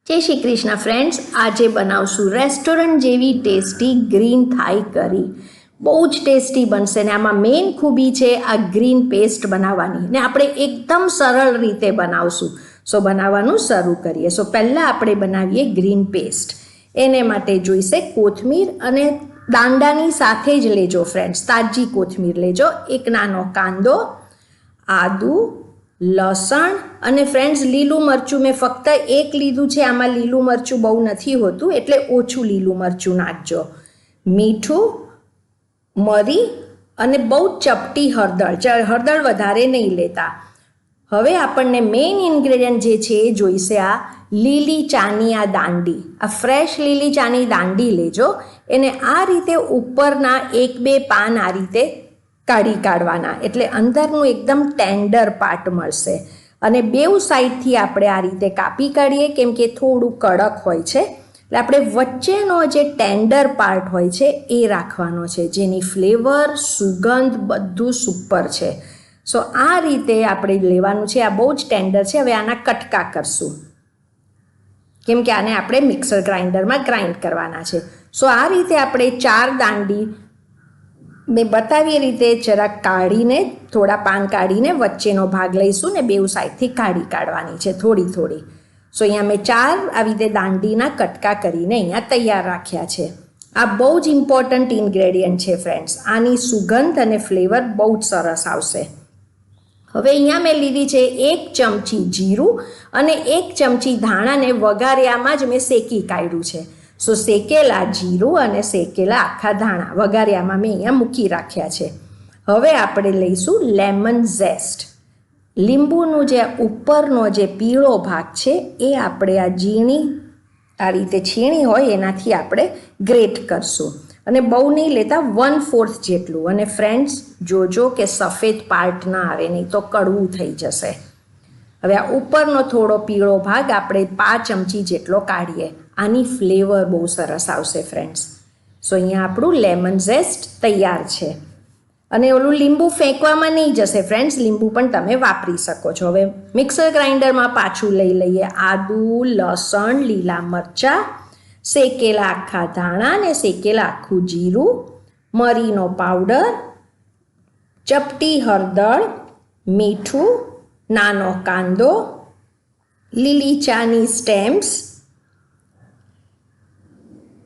જય શ્રી કૃષ્ણ ફ્રેન્ડ્સ, આજે બનાવશું રેસ્ટોરન્ટ જેવી ટેસ્ટી ગ્રીન થાઈ કરી. બહુ જ ટેસ્ટી બનશે ને આમાં મેઇન ખૂબી છે આ ગ્રીન પેસ્ટ બનાવવાની ને આપણે એકદમ સરળ રીતે બનાવશું. સો બનાવવાનું શરૂ કરીએ. સો પહેલાં આપણે બનાવીએ ગ્રીન પેસ્ટ. એને માટે જોઈશે કોથમીર અને દાંડાની સાથે જ લેજો ફ્રેન્ડ્સ, તાજી કોથમીર લેજો. એક નાનો કાંદો, આદુ, લસણ અને ફ્રેન્ડ્સ લીલું મરચું મેં ફક્ત એક લીધું છે. આમાં લીલું મરચું બહુ નથી હોતું એટલે ઓછું લીલું મરચું નાખજો. મીઠું, મરી અને બહુ ચપટી હળદર. હળદર વધારે નહીં લેતા. હવે આપણને મેઇન ઇન્ગ્રેડિયન્ટ જે છે એ જોઈશે આ લીલી ચાની આ દાંડી. આ ફ્રેશ લીલી ચાની દાંડી લેજો. એને આ રીતે ઉપરના 1-2 પાન આ રીતે કાઢવાના એટલે અંદરનું એકદમ ટેન્ડર પાર્ટ મળશે. અને બેઉ સાઈડથી આપણે આ રીતે કાપી કાઢીએ કેમ કે થોડું કડક હોય છે. એટલે આપણે વચ્ચેનો જે ટેન્ડર પાર્ટ હોય છે એ રાખવાનો છે, જેની ફ્લેવર, સુગંધ બધું સુપર છે. સો આ રીતે આપણે લેવાનું છે. આ બહુ જ ટેન્ડર છે. હવે આના કટકા કરશું કેમ કે આને આપણે મિક્સર ગ્રાઇન્ડરમાં ગ્રાઇન્ડ કરવાના છે. સો આ રીતે આપણે 4 દાંડી મેં બતાવી એ રીતે જરાક કાઢીને થોડા પાન કાઢીને વચ્ચેનો ભાગ લઈશું ને બેઉ સાઈડથી કાઢવાની છે થોડી થોડી. સો અહીંયા મેં 4 આવી રીતે દાંડીના કટકા કરીને અહીંયા તૈયાર રાખ્યા છે. આ બહુ જ ઇમ્પોર્ટન્ટ ઇન્ગ્રેડિયન્ટ છે ફ્રેન્ડ્સ. આની સુગંધ અને ફ્લેવર બહુ જ સરસ આવશે. હવે અહીંયા મેં લીધી છે 1 ચમચી જીરું અને 1 ચમચી ધાણાને વઘાર્યામાં જ મેં શેકી કાઢ્યું છે. સો શેકેલા જીરું અને શેકેલા આખા ધાણા વઘાર્યામાં મેં અહીંયા મૂકી રાખ્યા છે. હવે આપણે લઈશું લેમન ઝેસ્ટ. લીંબુનું જે ઉપરનો જે પીળો ભાગ છે એ આપણે આ ઝીણી આ રીતે છીણી હોય એનાથી આપણે ગ્રેટ કરશું. અને બહુ નહીં લેતા, 1/4 જેટલું. અને ફ્રેન્ડ્સ જોજો કે સફેદ પાર્ટ ના આવે, નહીં તો કડવું થઈ જશે. હવે આ ઉપરનો થોડો પીળો ભાગ આપણે 5 ચમચી જેટલો કાઢીએ. આની ફ્લેવર બહુ સરસ આવશે ફ્રેન્ડ્સ. સો અહીંયા આપણું લેમન ઝેસ્ટ તૈયાર છે. અને ઓલું લીંબુ ફેંકવામાં નહીં જશે ફ્રેન્ડ્સ, લીંબુ પણ તમે વાપરી શકો છો. હવે મિક્સર ગ્રાઇન્ડરમાં પાછું લઈ લઈએ આદુ, લસણ, લીલા મરચાં, શેકેલા આખા ધાણા ને શેકેલા આખું જીરું, મરીનો પાવડર, ચપટી હળદર, મીઠું, નાનો કાંદો, લીલી ચાની સ્ટેમ્સ,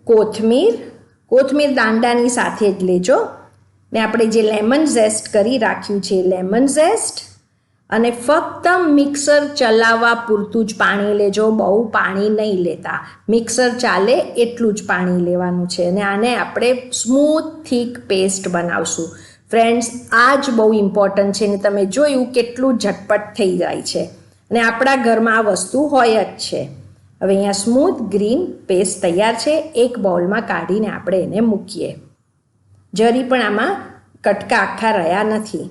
કોથમીર દાંડાની સાથે જ લેજો. ને આપણે જે લેમન ઝેસ્ટ કરી રાખ્યું છે લેમન ઝેસ્ટ, અને ફક્ત મિક્સર ચલાવવા પૂરતું જ પાણી લેજો. બહુ પાણી નહીં લેતા, મિક્સર ચાલે એટલું જ પાણી લેવાનું છે. અને આને આપણે સ્મૂથ થીક પેસ્ટ બનાવશું ફ્રેન્ડ્સ. આ જ બહુ ઇમ્પોર્ટન્ટ છે. ને તમે જોયું કેટલું ઝટપટ થઈ જાય છે અને આપણા ઘરમાં આ વસ્તુ હોય જ છે. હવે અહીંયા સ્મૂથ ગ્રીન પેસ્ટ તૈયાર છે. એક બાઉલમાં કાઢીને આપણે એને મૂકીએ. જરી પણ આમાં કટકા આખા રહ્યા નથી.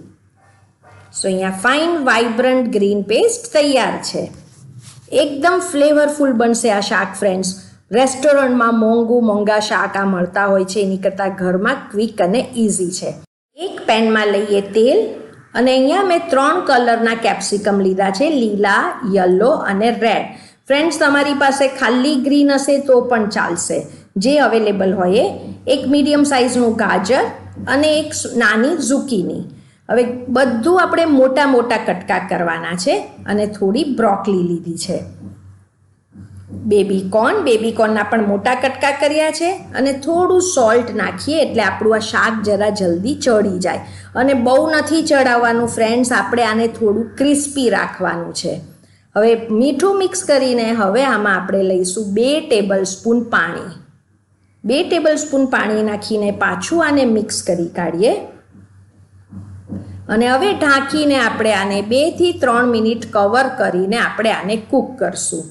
સો અહીંયા ફાઇન વાઇબ્રન્ટ ગ્રીન પેસ્ટ તૈયાર છે. એકદમ ફ્લેવરફુલ બનશે આ શાક ફ્રેન્ડ્સ. રેસ્ટોરન્ટમાં મોંઘા શાક આ મળતા હોય છે એની કરતાં ઘરમાં ક્વિક અને ઇઝી છે. એક પેનમાં લઈએ તેલ અને અહીંયા મેં 3 કલરના કેપ્સિકમ લીધા છે, લીલા, યલો અને રેડ. ફ્રેન્ડ્સ તમારી પાસે ખાલી ગ્રીન હશે તો પણ ચાલશે, જે અવેલેબલ હોય. એક મીડિયમ સાઇઝનું ગાજર અને એક નાની ઝુકીની. હવે બધું આપણે મોટા મોટા કટકા કરવાના છે. અને થોડી બ્રોકલી લીધી છે. બેબીકોર્નના પણ મોટા કટકા કર્યા છે. અને થોડું સોલ્ટ નાખીએ એટલે આપણું આ શાક જરા જલ્દી ચડી જાય. અને બહુ નથી ચડાવવાનું ફ્રેન્ડ્સ, આપણે આને થોડું ક્રિસ્પી રાખવાનું છે. હવે મીઠું મિક્સ કરીને હવે આમાં આપણે લઈશું 2 ટેબલસ્પૂન પાણી. 2 ટેબલસ્પૂન પાણી નાખીને પાછું આને મિક્સ કરી કાઢીએ. અને હવે ઢાંકીને આપણે આને 2 થી 3 મિનિટ કવર કરીને આપણે આને કૂક કરશું.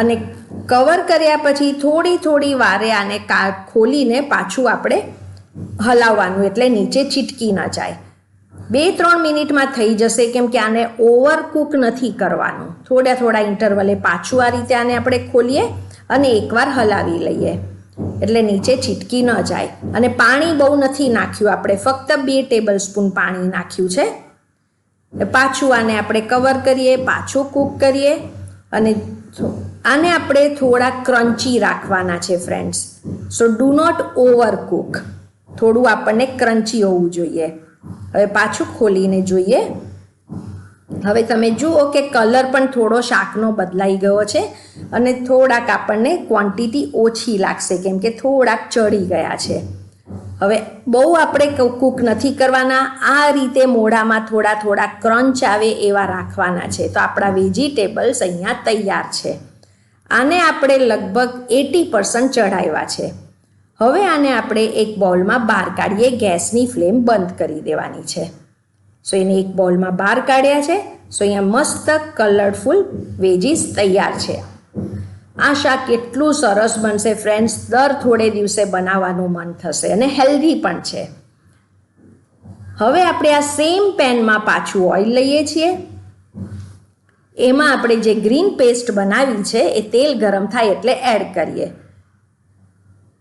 અને કવર કર્યા પછી થોડી વારે આને ખોલીને પાછું આપણે હલાવવાનું એટલે નીચે ચીટકી ન જાય. 2-3 મિનિટમાં થઈ જશે કેમ કે આને ઓવરકૂક નથી કરવાનું. થોડા ઇન્ટરવલે પાછું આ રીતે આને આપણે ખોલીએ અને એકવાર હલાવી લઈએ એટલે નીચે ચીટકી ન જાય. અને પાણી બહુ નથી નાખ્યું આપણે, ફક્ત 2 ટેબલસ્પૂન પાણી નાખ્યું છે. પાછું આને આપણે કવર કરીએ, પાછું કૂક કરીએ. અને આને આપણે થોડા ક્રન્ચી રાખવાના છે friends. So do not overcook. થોડું આપણને ક્રન્ચી હોવું જોઈએ. હવે પાછું ખોલીને જોઈએ. હવે તમે જુઓ કે કલર પણ થોડો શાકનો બદલાઈ ગયો છે અને થોડાક આપણને ક્વોન્ટિટી ઓછી લાગશે કેમ કે થોડાક ચડી ગયા છે. હવે બહુ આપણે કૂક નથી કરવાના. આ રીતે મોઢામાં થોડા થોડા ક્રંચ આવે એવા રાખવાના છે. તો આપણા વેજીટેબલ્સ અહીંયા તૈયાર છે. આને આપણે લગભગ 80% ચઢાવ્યા છે. હવે આને આપણે એક બાઉલમાં બહાર કાઢીએ. ગેસની ફ્લેમ બંધ કરી દેવાની છે. સો એને એક બાઉલમાં બહાર કાઢ્યા છે. સો અહીંયા મસ્ત કલરફુલ વેજીસ તૈયાર છે. આ શાક કેટલું સરસ બનશે ફ્રેન્ડ્સ. દર થોડે દિવસે બનાવવાનું મન થશે અને હેલ્ધી પણ છે. હવે આપણે આ સેમ પેનમાં પાછું ઓઇલ લઈએ છીએ. એમાં આપણે જે ગ્રીન પેસ્ટ બનાવી છે એ તેલ ગરમ થાય એટલે એડ કરીએ.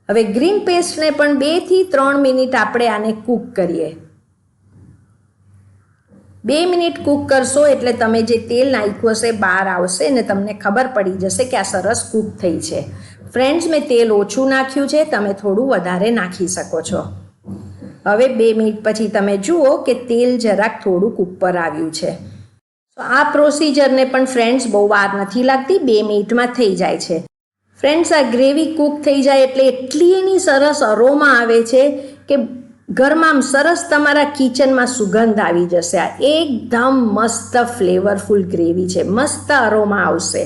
હવે ગ્રીન પેસ્ટને પણ 2 થી 3 મિનિટ આપણે આને કૂક કરીએ. 2 મિનિટ કૂક કરશો એટલે તમે જે તેલ નાખ્યું હશે બહાર આવશે ને તમને ખબર પડી જશે કે આ સરસ કૂક થઈ છે. ફ્રેન્ડ્સ, મેં તેલ ઓછું નાખ્યું છે, તમે થોડું વધારે નાખી શકો છો. હવે 2 મિનિટ પછી તમે જુઓ કે તેલ જરાક થોડુંક ઉપર આવ્યું છે. આ પ્રોસિજરને પણ ફ્રેન્ડ્સ બહુ વાર નથી લાગતી, 2 મિનિટમાં થઈ જાય છે. ફ્રેન્ડ્સ, આ ગ્રેવી કૂક થઈ જાય એટલે એટલી એની સરસ અરોમા આવે છે કે ઘરમાં સરસ તમારા કિચનમાં સુગંધ આવી જશે. આ એકદમ મસ્ત ફ્લેવરફુલ ગ્રેવી છે, મસ્ત અરોમા આવશે.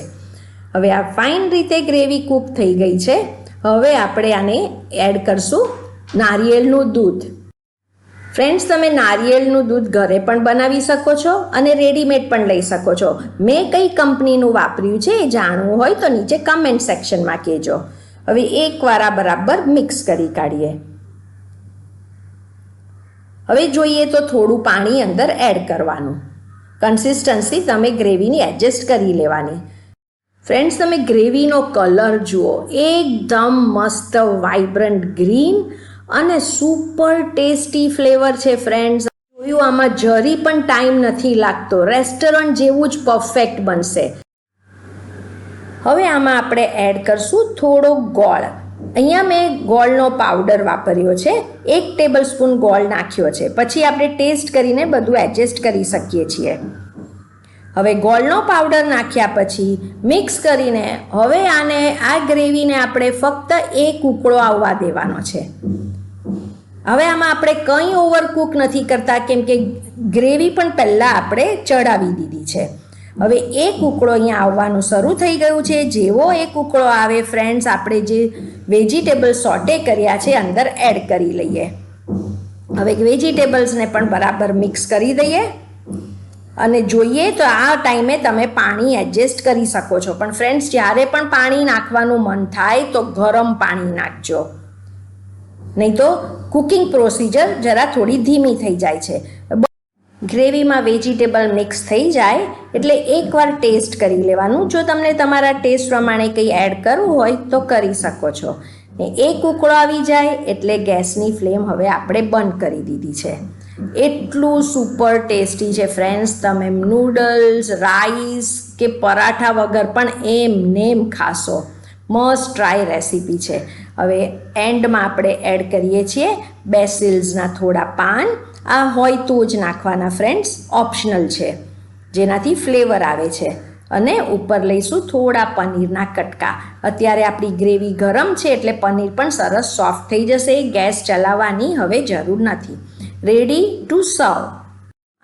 હવે આ ફાઇન રીતે ગ્રેવી કૂક થઈ ગઈ છે. હવે આપણે આને એડ કરશું નારિયેળનું દૂધ. ફ્રેન્ડ્સ, તમે નારિયેળનું દૂધ ઘરે પણ બનાવી શકો છો અને રેડીમેડ પણ લઈ શકો છો. મેં કઈ કંપનીનું વાપર્યું છે એ જાણવું હોય તો નીચે કમેન્ટ સેક્શનમાં કહેજો. હવે એકવાર આ બરાબર મિક્સ કરી કાઢીએ. હવે જોઈએ તો થોડું પાણી અંદર એડ કરવાનું. કન્સિસ્ટન્સી તમે ગ્રેવીની એડજસ્ટ કરી લેવાની. ફ્રેન્ડ્સ, તમે ગ્રેવીનો કલર જુઓ, એકદમ મસ્ત વાઇબ્રન્ટ ગ્રીન અને સુપર ટેસ્ટી ફ્લેવર છે ફ્રેન્ડ્સ. જોયું, આમાં જરી પણ ટાઈમ નથી લાગતો. રેસ્ટોરન્ટ જેવું જ પરફેક્ટ બનશે. હવે આમાં આપણે એડ કરશું થોડો ગોળ. અહીંયા મેં ગોળનો પાવડર વાપર્યો છે. 1 ટેબલ સ્પૂન ગોળ નાખ્યો છે. પછી આપણે ટેસ્ટ કરીને બધું એડજસ્ટ કરી શકીએ છીએ. હવે ગોળનો પાવડર નાખ્યા પછી મિક્સ કરીને હવે આ ગ્રેવીને આપણે ફક્ત 1 ઉકળો આવવા દેવાનો છે. હવે આમાં આપણે કંઈ ઓવરકુક નથી કરતા કેમ કે ગ્રેવી પણ પહેલાં આપણે ચડાવી દીધી છે. હવે 1 ઉકળો અહીંયા આવવાનું શરૂ થઈ ગયું છે. જેવો 1 ઉકળો આવે ફ્રેન્ડ્સ, આપણે જે વેજીટેબલ સોટે કર્યા છે અંદર એડ કરી લઈએ. હવે વેજીટેબલ્સને પણ બરાબર મિક્સ કરી દઈએ અને જોઈએ તો આ ટાઈમે તમે પાણી એડજસ્ટ કરી શકો છો. પણ ફ્રેન્ડ્સ, જ્યારે પણ પાણી નાખવાનું મન થાય તો ગરમ પાણી નાખજો, નહીં તો કુકિંગ પ્રોસિજર જરા થોડી ધીમી થઈ જાય છે. ગ્રેવીમાં વેજીટેબલ મિક્સ થઈ જાય એટલે એકવાર ટેસ્ટ કરી લેવાનું. જો તમને તમારા ટેસ્ટ પ્રમાણે કંઈ એડ કરવું હોય તો કરી શકો છો. ને 1 ઉકળો આવી જાય એટલે ગેસની ફ્લેમ હવે આપણે બંધ કરી દીધી છે. એટલું સુપર ટેસ્ટી છે ફ્રેન્ડ્સ. તમે નૂડલ્સ, રાઈસ કે પરાઠા વગર પણ એમ ખાશો. મસ્ટ ટ્રાય રેસીપી છે. હવે એન્ડમાં આપણે એડ કરીએ છીએ બેસિલ્સના થોડા પાન. આ હોય તો જ નાખવાના ફ્રેન્ડ્સ, ઓપ્શનલ છે, જેનાથી ફ્લેવર આવે છે. અને ઉપર લઈશું થોડા પનીરના કટકા. અત્યારે આપણી ગ્રેવી ગરમ છે એટલે પનીર પણ સરસ સોફ્ટ થઈ જશે. ગેસ ચલાવવાની હવે જરૂર નથી. રેડી ટુ સર્વ.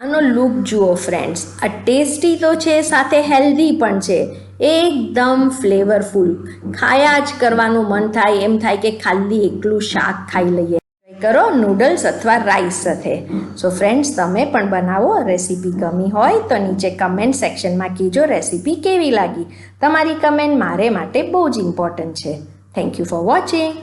આનો લુક જુઓ ફ્રેન્ડ્સ. આ ટેસ્ટી તો છે, સાથે હેલ્ધી પણ છે. એકદમ ફ્લેવરફુલ. ખાયા જ કરવાનું મન થાય, એમ થાય કે ખાલી એકલું શાક ખાઈ લઈએ. કરો નૂડલ્સ અથવા રાઈસ સાથે. સો ફ્રેન્ડ્સ, તમે પણ બનાવો. રેસીપી ગમી હોય તો નીચે કમેન્ટ સેક્શનમાં કહેજો રેસીપી કેવી લાગી. તમારી કમેન્ટ મારે માટે બહુ જ ઇમ્પોર્ટન્ટ છે. Thank you for watching.